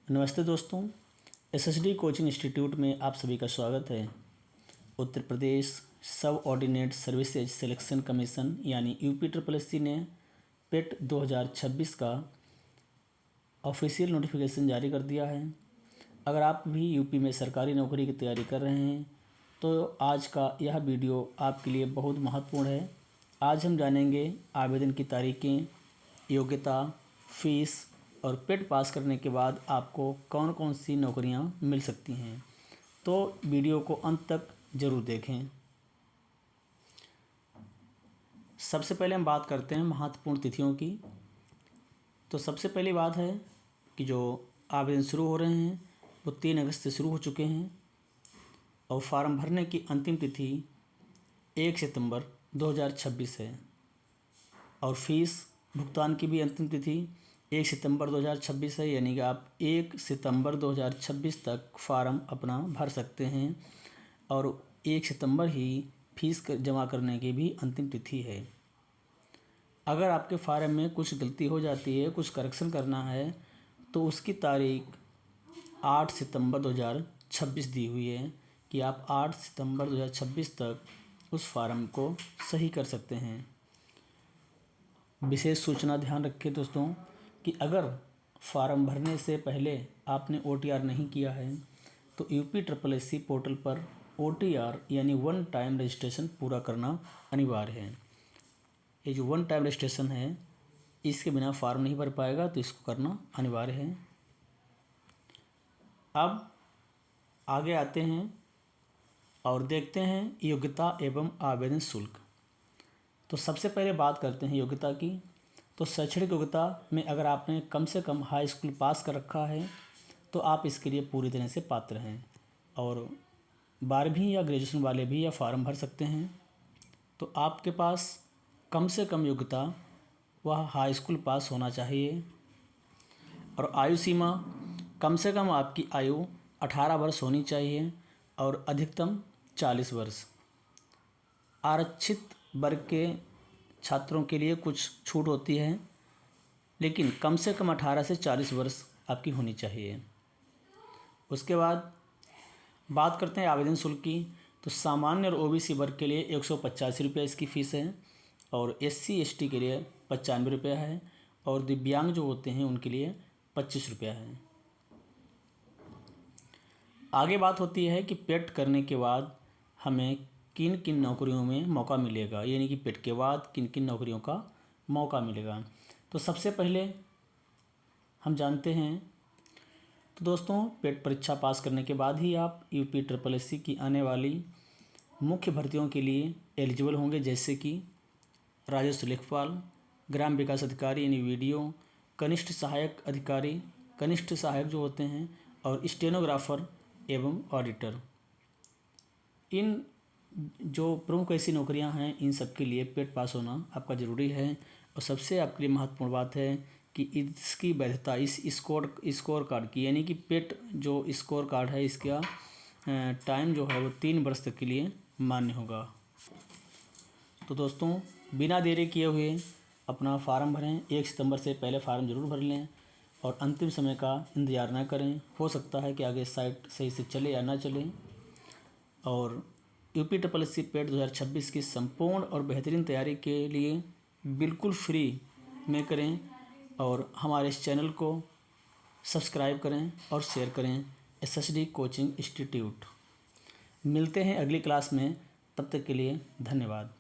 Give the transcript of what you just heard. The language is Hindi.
नमस्ते दोस्तों, एसएसडी कोचिंग इंस्टीट्यूट में आप सभी का स्वागत है। उत्तर प्रदेश सब ऑर्डिनेट सर्विसेज सिलेक्शन कमीशन यानी UPSSC ने पेट 2026 का ऑफिशियल नोटिफिकेशन जारी कर दिया है। अगर आप भी यूपी में सरकारी नौकरी की तैयारी कर रहे हैं तो आज का यह वीडियो आपके लिए बहुत महत्वपूर्ण है। आज हम जानेंगे आवेदन की तारीखें, योग्यता, फीस और पेट पास करने के बाद आपको कौन कौन सी नौकरियां मिल सकती हैं। तो वीडियो को अंत तक ज़रूर देखें। सबसे पहले हम बात करते हैं महत्वपूर्ण तिथियों की। तो सबसे पहली बात है कि जो आवेदन शुरू हो रहे हैं वो 3 अगस्त से शुरू हो चुके हैं और फार्म भरने की अंतिम तिथि 1 सितंबर 2026 है और फीस भुगतान की भी अंतिम तिथि 1 सितंबर 2026 है, यानी कि आप 1 सितंबर 2026 तक फार्म अपना भर सकते हैं और 1 सितंबर ही फीस जमा करने की भी अंतिम तिथि है। अगर आपके फार्म में कुछ गलती हो जाती है, कुछ करेक्शन करना है, तो उसकी तारीख 8 सितंबर 2026 दी हुई है कि आप 8 सितंबर 2026 तक उस फार्म को सही कर सकते हैं। विशेष सूचना ध्यान रखें दोस्तों कि अगर फार्म भरने से पहले आपने OTR नहीं किया है तो UPSSC पोर्टल पर OTR यानी वन टाइम रजिस्ट्रेशन पूरा करना अनिवार्य है। ये जो वन टाइम रजिस्ट्रेशन है इसके बिना फार्म नहीं भर पाएगा, तो इसको करना अनिवार्य है। अब आगे आते हैं और देखते हैं योग्यता एवं आवेदन शुल्क। तो सबसे पहले बात करते हैं योग्यता की। तो शैक्षणिक योग्यता में अगर आपने कम से कम हाई स्कूल पास कर रखा है तो आप इसके लिए पूरी तरह से पात्र हैं और 12वीं या ग्रेजुएशन वाले भी यह फार्म भर सकते हैं। तो आपके पास कम से कम योग्यता वह हाई स्कूल पास होना चाहिए और आयु सीमा कम से कम आपकी आयु 18 वर्ष होनी चाहिए और अधिकतम 40 वर्ष। आरक्षित वर्ग के छात्रों के लिए कुछ छूट होती है, लेकिन कम से कम 18 से 40 वर्ष आपकी होनी चाहिए। उसके बाद बात करते हैं आवेदन शुल्क की। तो सामान्य और OBC वर्ग के लिए 185 रुपये इसकी फ़ीस है और SC ST के लिए 95 रुपये है और दिव्यांग जो होते हैं उनके लिए 25 रुपया है। आगे बात होती है कि पेट करने के बाद हमें किन किन नौकरियों में मौका मिलेगा, यानी कि पेट के बाद किन किन नौकरियों का मौका मिलेगा। तो सबसे पहले हम जानते हैं तो दोस्तों पेट परीक्षा पास करने के बाद ही आप UPSSC की आने वाली मुख्य भर्तियों के लिए एलिजिबल होंगे, जैसे कि राजस्व लेखपाल, ग्राम विकास अधिकारी यानी VDO, कनिष्ठ सहायक अधिकारी, कनिष्ठ सहायक जो होते हैं, और स्टेनोग्राफर एवं ऑडिटर। इन जो प्रमुख ऐसी नौकरियां हैं इन सब के लिए पेट पास होना आपका ज़रूरी है। और सबसे आपके लिए महत्वपूर्ण बात है कि इसकी वैधता इस स्कोर कार्ड की, यानी कि पेट जो स्कोर कार्ड है इसका टाइम जो है वो 3 वर्ष तक के लिए मान्य होगा। तो दोस्तों बिना देरी किए हुए अपना फार्म भरें। 1 सितंबर से पहले फार्म ज़रूर भर लें और अंतिम समय का इंतज़ार ना करें। हो सकता है कि आगे साइट सही से चले या ना चले। और UPSSC पेट 2026 की संपूर्ण और बेहतरीन तैयारी के लिए बिल्कुल फ्री में करें और हमारे इस चैनल को सब्सक्राइब करें और शेयर करें। SSD coaching institute. मिलते हैं अगली क्लास में, तब तक के लिए धन्यवाद।